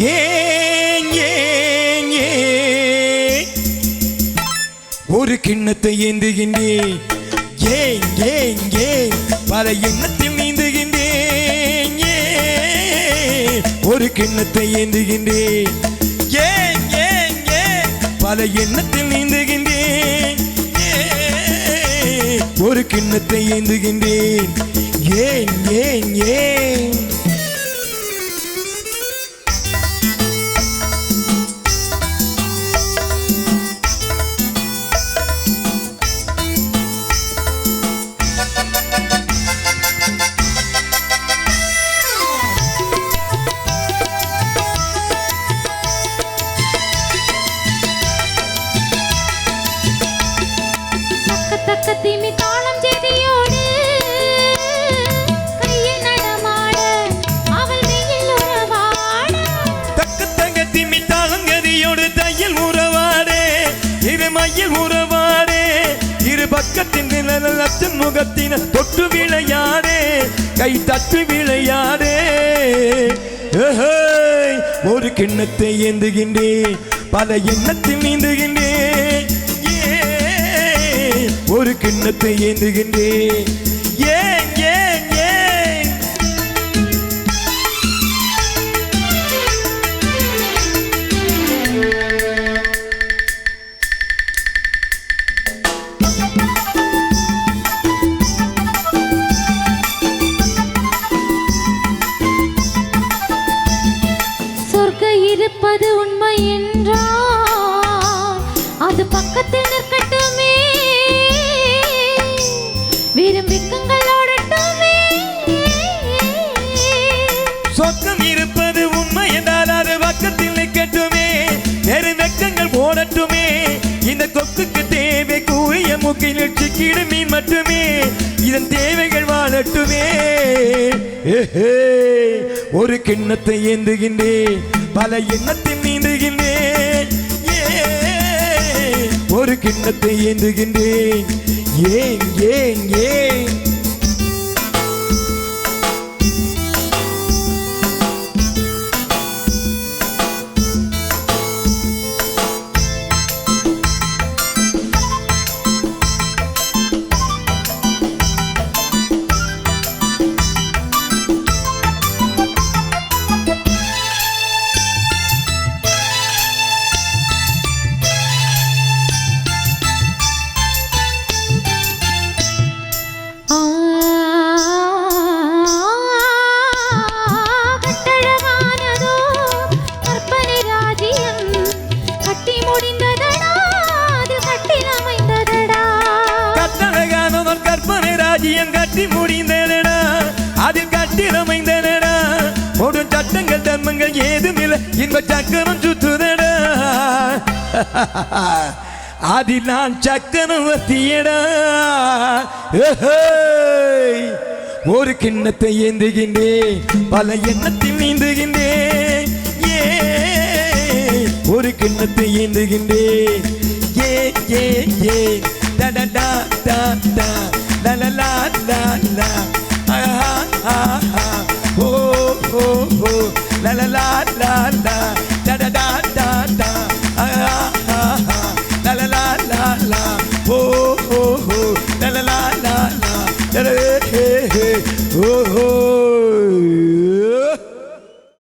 ஏன் ஏன் ஏன் ஒரு கிண்ணத்தை ஏந்துகின்றேன் ஏன் ஏன் ஏன் பல எண்ணத்தில் நீந்துகின்றேன் ஏன் ஒரு கிண்ணத்தை ஏந்துகின்றேன் ஏன் ஏன் ஏன் பல எண்ணத்தில் நீந்துகின்றேன் ஏன் ஒரு கிண்ணத்தை ஏந்துகின்றேன் ஏன் ஏன் ஏன் பக்கத்தின் லட்சம் முகத்தின தொட்டு விளையாடே கை தட்டு விளையாடே ஒரு கிண்ணத்தை ஏந்துகின்றேன் பல எண்ணத்தில் நீந்துகின்றேன் ஒரு கிண்ணத்தை ஏந்துகின்றேன் ஏன் ஏன் ஏன் இருப்பது உண்மை என்றால் அது பக்கத்தில் நிற்கட்டுமே விரும்பிக்கங்களோடட்டுமே சொர்க்கம் இருப்பது உண்மை என்றால் அது பக்கத்தில் நிற்கட்டுமே வேறு வெக்கங்கள் போடட்டுமே இந்த கொக்குக்கு தேவை கூறிய மூக்கில் சிக்கிடும் மீன் மட்டுமே இதன் தேவைகள் வாழட்டுமே ஒரு கிண்ணத்தை ஏந்துகின்றேன் பல எண்ணத்தில் நீந்துகின்றேன் ஒரு கிண்ணத்தை ஏந்துகின்றேன் ஏன் ஏன் ஏன் கட்டி முடிந்தனடா அதில் கட்டிலமைந்தனடா ஒரு சட்டங்கள் தர்மங்கள் ஏதுமில்லை இன்ப சக்கரம் சுத்துதடா அதில் நான் சக்கரம் வத்தியடா ஒரு கிண்ணத்தை ஏந்துகின்றேன் பல எண்ணத்தில் நீந்துகின்றேன் ஒரு கிண்ணத்தை ஏந்துகின்றேன் ஏ da da da da da la la la la la ah ah ah oh oh oh la la la la la da da da da da ah ah ah la la la la la oh oh oh la la la la la hey hey oh oh